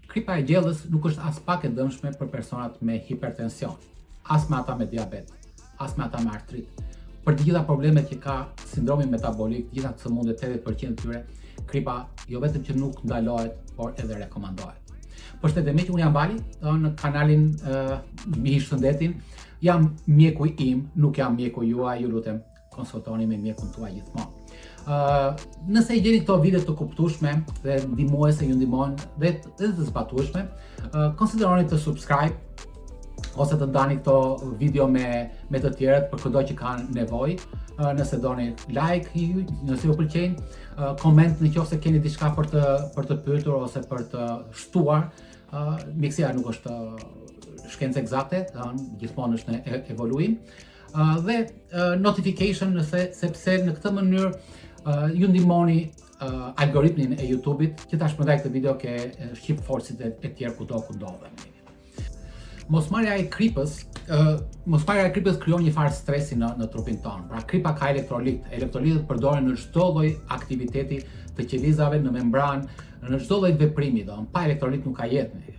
Kripa e gjellës nuk është as pak e dëmshme për personat me hipertension, as me ata me diabet, as me ata me artrit. Për të gjitha problemet që ka sindromi metabolik, të gjitha sëmundjet 80% të tyre, kripa jo vetëm që nuk ndalohet, por edhe rekomandohet. Përshëndetje miq, unë jam Bali, në kanalin Mihi Shëndetin. Jam mjeku im, nuk jam mjeku juaj, ju lutem konsultoni me mjekun tuaj gjithmonë. Nëse i gjeni këto video të kuptueshme dhe ndihmuese ju ndihmojnë dhe të zbatueshme, konsideroni të subscribe ose të ndani këto video me të tjerët për kudo që kanë nevojë. Nëse doni like, nëse ju pëlqejnë, koment nëse keni diçka për të pyetur ose për të shtuar. Mjekësia nuk është shkencë eksakte, gjithmonë është në evoluim. Dhe notification sepse në këtë mënyrë ju ndihmoni algoritmin e YouTube-it që ta shpërndaj këtë video ke shqip forcit e tjerë kudo ku ndodhen. Mosmarrja e kripës krijon një farë stresi në trupin tonë. Pra kripa ka elektrolit. Elektrolitët përdoren në çdo lloj aktiviteti të qelizave, në membranë, në çdo lloj veprimi. Pa elektrolit nuk ka jetë.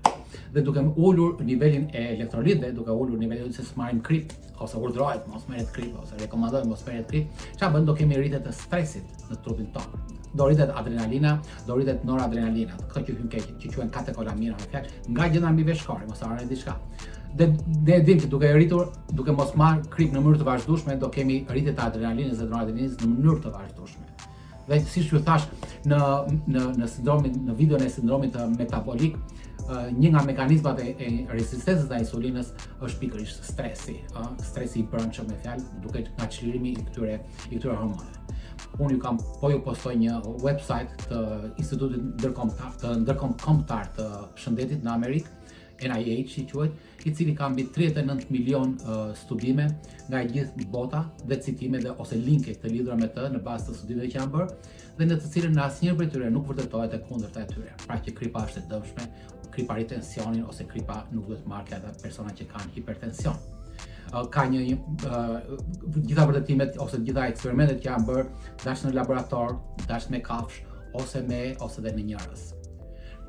Dhe duke ulur nivelin e elektrolitëve, duke ulur nivelin se s'marrim krip, ose urdhërohet mos merret krip, ose rekomandohet mos merret krip, çfarë bën? Do kemi rritje të stresit në trupin tonë. Do rritet adrenalina, do rritet noradrenalina, këto që hyn keq, që quhen katekolamina në fjalë, nga gjëra mbiveshkore, mos harroni diçka. Dhe ne dimë që duke mos marr krip në mënyrë të vazhdueshme, do kemi rritje të adrenalinës dhe noradrenalinës në mënyrë të vazhdueshme. Dhe siç ju thash në videon e sindromit metabolik, një nga mekanizmat e rezistencës ndaj insulinës është pikërisht stresi i brendshëm, me fjalë, duke nga çlirimi i këtyre hormoneve. Unë ju postoj një website të Institutit Ndërkombëtar të Shëndetit në Amerikë, NIH i quhet, i cili ka mbi 39 milion studime nga gjithë bota dhe citime ose linke të lidhura me të në bazë të studimeve që janë bërë dhe në të cilën në asnjëherë prej tyre nuk vërtetohet e kundërta e tyre. Pra që kripa është e dëmshme, kripa rrit tensionin ose kripa nuk duhet marrë edhe persona që kanë hipertension. Ka gjitha vërtetimet ose gjitha eksperimentet që janë bërë dash në laborator, dash me kafsh ose dhe në njerëz.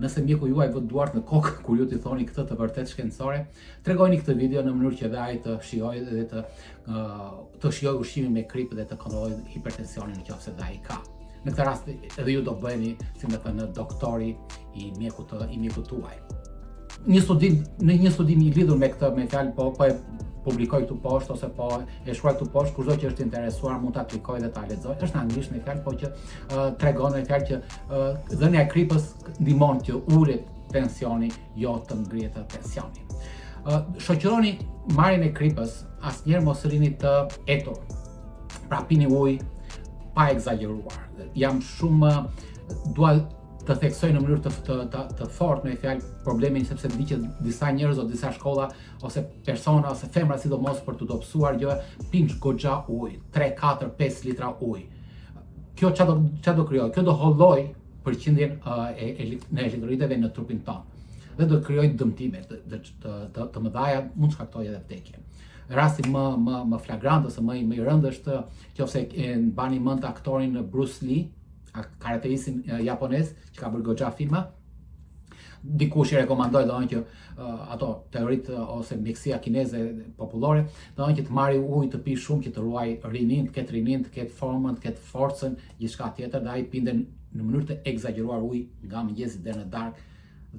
Nëse mjeku juaj vë duart në kokë kur ju t'i thoni këtë të vërtet shkencore, tregojini këtë video në mënyrë që edhe ai të shijojë dhe të shijojë ushqimin me krip dhe të kontrollojë hipertensionin nëse ai ka. Në këtë rast edhe ju do bëheni, si më thënë, doktori i mjekut tuaj. Në një studim i lidhur me këtë, me fjalë, po e publikoj këtu poshtë ose po e shkruaj këtu poshtë, kushdo që është interesuar mund ta klikojë dhe ta lexojë. Është në anglisht, me fjalë, po që tregon me fjalë që dhënia e kripës ndihmon që ulet tensioni, jo të ngrihet tensioni. Shoqëroni marrjen e kripës, asnjëherë mos rini të etur. Pra pini ujë pa egzageruar. Jam shumë dua të theksoj në mënyrë të fortë me fjalë problemin, sepse di që disa njerëz ose disa shkolla ose persona ose femra sidomos për të dobësuar gjë pinë goxha ujë, 3, 4, 5 litra ujë. Kjo çfarë do krijojë? Kjo do holloj përqindjen e elektrolitëve në trupin tonë dhe do krijojë dëmtime të mëdha, mund të shkaktojë edhe vdekje. Rasti më flagrant ose më i rëndë është nëse e mbani mend aktorin Bruce Lee, karateistin japonez që ka bërë goxha filma. Dikush i rekomandoi që ato teoritë ose mjekësia kineze popullore, që të marrë ujë, të pi shumë, që të ruaj rinin, të ketë formën, të ketë forcën, gjithçka tjetër, dhe ai pinte në mënyrë të egzageruar ujë nga mëngjesi deri në darkë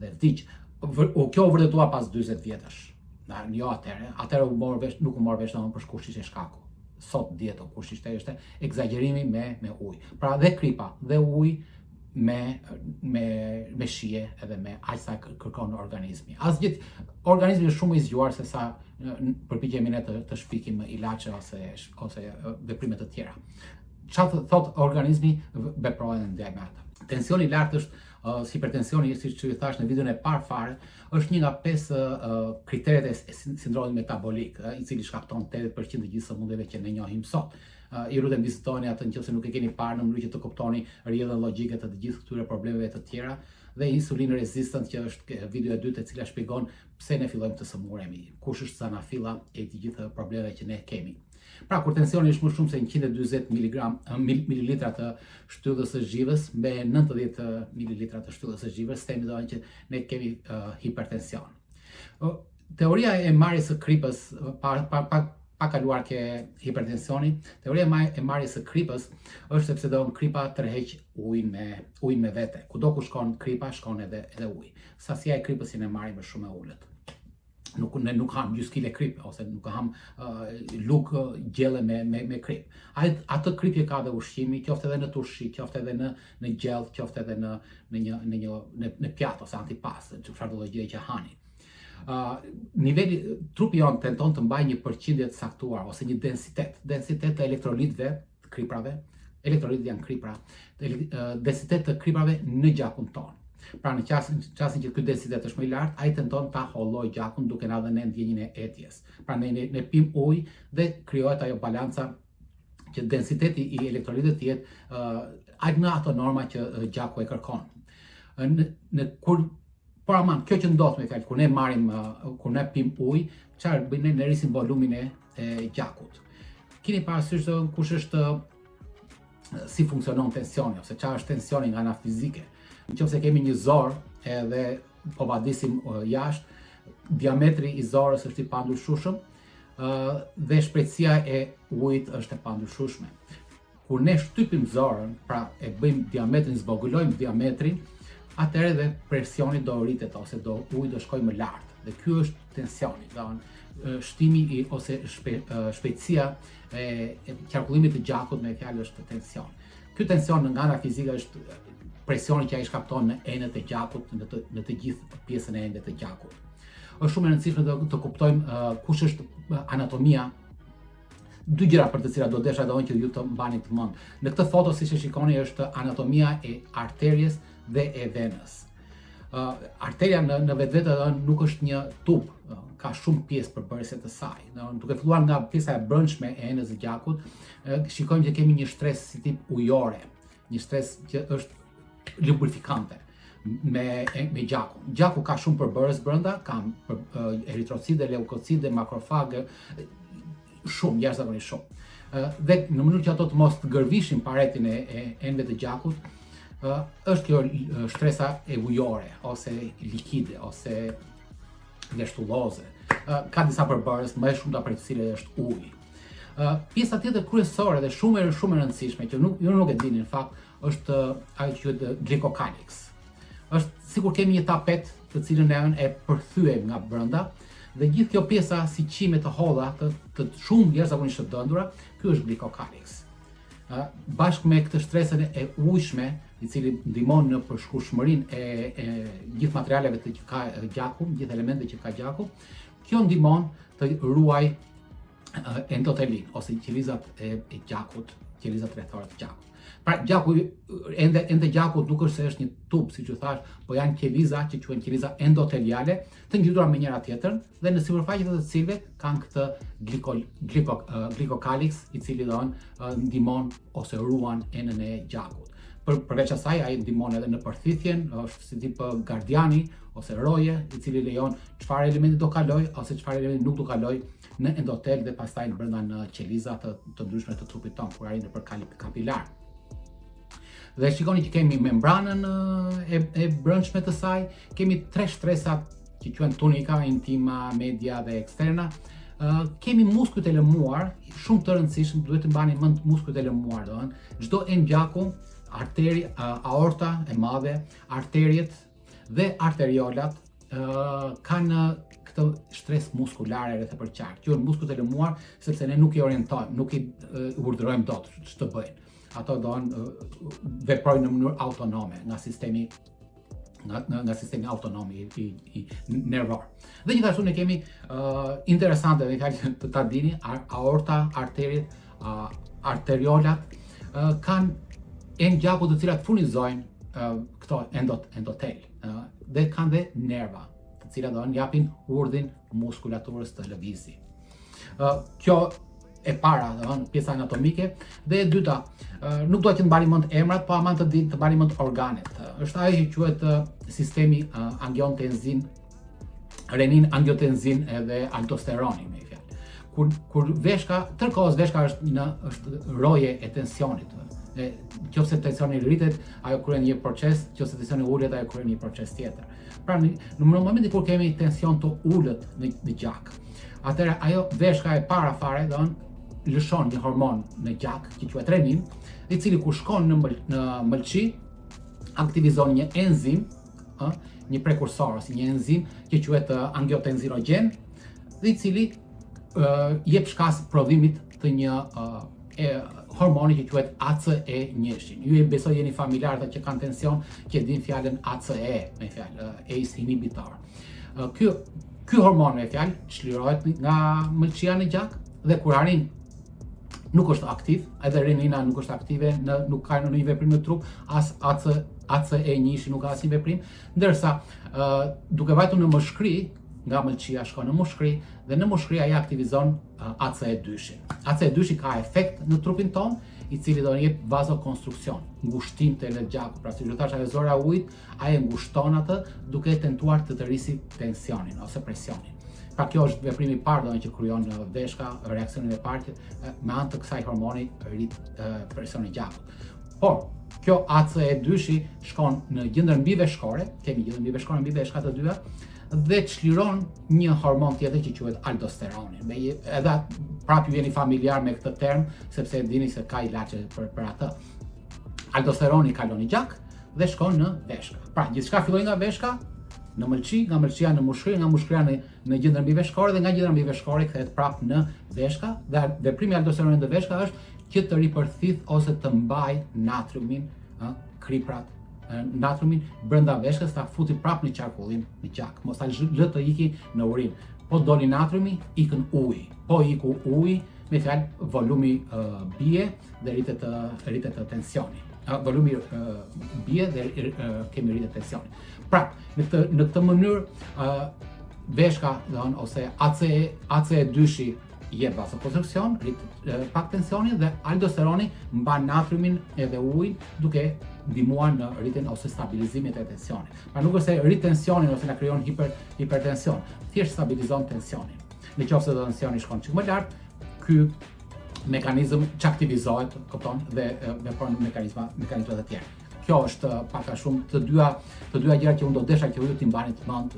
dhe vdiq. Kjo u vërtetua pas 40 vjetësh. Jo atëherë nuk u mor vesh për kush ishte shkaku. Sot dihet kush ishte egzagerimi me ujë. Pra dhe kripa dhe ujë me shije edhe me aq sa kërkon organizmi. Asgjë organizmi është shumë i zgjuar se sa përpiqemi ne të shpikim ilaçe ose veprime të tjera. Çfarë thot organizmi veprojnë ndaj me atë. Tensioni i lartë është hipertensioni, siç ju thash në videon e parë fare, është një nga 5 kriteret e sindromit metabolik, i cili shkakton 80% të gjithë sëmundjeve që ne njohim sot. Ju lutem vizitoni atë nëse nuk e keni parë, në mënyrë që të kuptoni rrjedhën logjike të gjithë këtyre problemeve të tjera, dhe insulin resistant, që është video e dytë e cila shpjegon pse ne fillojmë të sëmuremi, kush është zanafilla e të gjithë problemeve që ne kemi. Pra, kur tensioni është më shumë se 120 mililitra të shtyllës së zgjivës me 90 mililitra të shtyllës së zgjivës, themi do që ne kemi hipertension. Teoria e marrjes së kripës pa kaluar ke hipertensioni, teoria e marrjes së kripës është sepse kripa tërheq ujin me vete. Kudo ku shkon kripa, shkon edhe uji. Sasia e kripës që ne marrim është shumë e ulët. Ne nuk ham 100 kg krip ose nuk ham luk gjelle me krip. Atë kripje ka dhe ushqimi, qoftë edhe në turshi, qoftë edhe në gjell, qoftë edhe në pjatë ose antipas, çfarë do gjë që hani. Trupi jon tenton të mbajë një përqindje të saktuar ose një densitet të elektrolitëve të kriprave. Elektrolitët janë kripra, densitet të kriprave në gjakun tonë. Pra në qastin që ky densitet është më i lartë, ai tenton ta hollojë gjakun duke na dhënë ndjenjën e etjes. Pra ne pim ujë dhe krijohet ajo balanca që densiteti i elektrolitëve të jetë në ato norma që gjaku e kërkon. Por aman, kjo që ndodh me fjalë, kur ne pim ujë, çfarë bëjmë, ne rrisim volumin e gjakut. Keni parasysh kush është si funksionon tensioni ose çfarë është tensioni nga ana fizike. Nëse kemi një zor edhe po vadisim jashtë, diametri i zorës është i pandryshueshëm dhe shpejtësia e ujit është e pandryshueshme. Kur ne shtypim zorën, pra e bëjmë diametrin, zbogulojmë diametrin, atëherë dhe presioni do rritet ose uji do shkojë më lart. Dhe ky është tensioni, shtimi ose shpejtësia e qarkullimit të gjakut me fjalë është tension. Ky tension nga ana fizike është presioni që ai shkakton në enët e gjakut, në të gjithë pjesën e enëve të gjakut. Është shumë e rëndësishme të kuptojmë kush është anatomia. Dy gjëra për të cilat do desha edhe unë që ju të mbani të mend. Në këtë foto, siç e shikoni, është anatomia e arterjes dhe e venës. Arteria në vetvete nuk është një tub, ka shumë pjesë përbërëse të saj. Duke filluar nga pjesa e brendshme e enës së gjakut, shikojmë që kemi një shtresë si tip ujore, një shtresë që është lubrifikante me gjakun. Gjaku ka shumë përbërës brenda, ka eritrocide, leukocide, makrofagë, shumë, jashtëzakonisht shumë. Dhe në mënyrë që ato të mos të gërvishin paretin e enëve të gjakut, është kjo shtresa e ujore, ose likide, ose veshtulloze. Ka disa përbërës, më e shumta prej të cilave është uji. Pjesa tjetër kryesore dhe shumë e rëndësishme, që ju nuk e dini në fakt, është ajo që quhet glycocalyx. Është sikur kemi një tapet të cilën e përthyejmë nga brenda dhe gjithë kjo pjesa si qime të holla të shumë jashtëzakonisht të dëndura, ky është glycocalyx. Bashkë me këtë shtresën e ujshme, i cili ndihmon në përshkushmërinë e gjithë materialeve që ka gjaku, gjithë elementeve që ka gjaku, kjo ndihmon të ruaj endotelin ose qelizat e gjakut, qelizat rrethore të gjakut. Pra gjaku ende gjakut nuk është se është një tub, siç u thash, po janë qeliza që quhen qeliza endoteliale, të ngjytura me njëra tjetrën dhe në sipërfaqe të cilëve kanë këtë glycocalyx, i cili ndihmon ose ruan enën e gjakut. Përveç asaj, ai ndihmon edhe në përthithjen, është si tip gardiani ose roje, i cili lejon çfarë elementi do kaloj ose çfarë elementi nuk do kaloj në endotel dhe pastaj brenda në qeliza të ndryshme të trupit tonë, kur arrin nëpër kapilar. Dhe shikoni që kemi membranën e brendshme të saj, kemi 3 shtresat që quhen tunika, intima, media dhe eksterna. Kemi muskujt e lëmuar, shumë të rëndësishëm, duhet të mbani mend muskujt e lëmuar, çdo enë gjaku, arteri, aorta e madhe, arteriet dhe arteriolat kanë këtë shtresë muskulare rreth e përqar. Quhen muskujt e lëmuar sepse ne nuk i orientojmë, nuk i urdhërojmë dot ç'të bëjnë. Ato veprojnë në mënyrë autonome nga sistemi autonom i nervor. Dhe gjithashtu ne kemi interesante dhe fjalë të ta dini, aorta, arteriet, arteriolat kanë enë gjaku të cilat furnizojnë këto endotel dhe kanë dhe nerva, të cilat japin urdhrin muskulaturës të lëvizë. Kjo e para, pjesa anatomike, dhe e dyta, nuk duhet që të mbani mend emrat, po aman të mbani mend organet. Është ajo që quhet sistemi angiotensin, renin, angiotenzin edhe aldosteroni, me fjalë. kur veshka, tërkohës veshka është roje e tensionit. Nëse tensioni rritet, ajo kryen një proces, nëse tensioni ulet, ajo kryen një proces tjetër. Pra në momentin kur kemi tension të ulët në gjak, atëherë ajo veshka e para fare lëshon një hormon në gjak që quhet renin, i cili kur shkon në mëlçi aktivizon një enzim, një prekursor ose një enzim që quhet angiotensinogen, i cili jep shkas prodhimit të një hormoni që quhet ACE1. Ju e besoj jeni familjarë që kanë tension që din fjalën ACE, me fjalë ACE inhibitor. Ky hormon me fjalë çlirohet nga mëlçia në gjak dhe kur arrin nuk është aktiv, edhe renina nuk është aktive, nuk ka një veprim në trup, as ACE1 nuk ka asnjë veprim, ndërsa duke vajtur në mushkëri, nga mëlçia shkon në mushkëri dhe në mushkëri ai aktivizon ACE2-shin. ACE2-shi ka efekt në trupin ton, i cili do jep vazokonstruksion, ngushtim të gjakut. Pra si ju thash, ajo zora e ujit, ai e ngushton atë duke tentuar të rrisi tensionin ose presionin. Pra kjo është veprimi i parë që krijon veshka, reaksionin e parë me anë të kësaj hormoni rrit presioni i gjakut. Por kjo ACE2-shi shkon në gjendër mbiveshkore, kemi gjendër mbiveshkore mbi veshkat të dyja, dhe çliron një hormon tjetër që quhet aldosteroni. Edhe prapë ju jeni familjar me këtë term, sepse dini se ka ilaçe për atë. Aldosteroni kalon në gjak dhe shkon në veshka. Pra gjithçka filloi nga veshka, në mëlçi, nga mëlçia në mushkëri, nga mushkëria në gjendër mbiveshkore dhe nga gjendra mbiveshkore kthehet prapë në veshka. Dhe veprimi i aldosteronit në veshka është që të ripërthith ose të mbaj natriumin, kriprat, natriumin brenda veshkës, ta futi prapë në qarkullim në gjak, mos ta lë të iki në urin. Po doli natriumi, ikën uji. Po iku uji, me fjalë volumi bie dhe rritet tensioni. Volumi bie dhe kemi rritet tensioni. Pra, në këtë mënyrë veshka ose ACE2-shi jep vasokonstruksion, rrit pak tensionin dhe aldosteroni mban natriumin edhe ujin duke ndihmuar në rritjen ose stabilizimin e tensionit. Pra nuk është se rrit tensionin ose na krijon hipertension, thjesht stabilizon tensionin. Nëse tensioni shkon çik më lart, ky mekanizëm çaktivizohet, kupton, dhe vepron mekanizmat e tjerë. Kjo është pak a shumë të dyja gjërat që unë do desha që ju t'i mbani mend,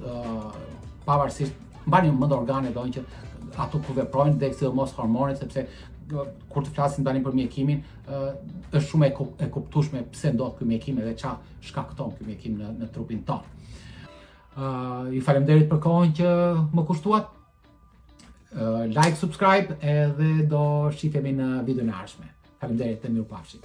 pavarësisht mbani mend organet që ato ku veprojnë dhe sidomos hormonet, sepse kur të flasim tani për mjekimin, është shumë e kuptueshme pse ndodh ky mjekim edhe çfarë shkakton ky mjekim në trupin ton. Ju faleminderit për kohën që më kushtuat. Like, subscribe edhe do shihemi në videon e ardhshme. Faleminderit dhe mirupafshim.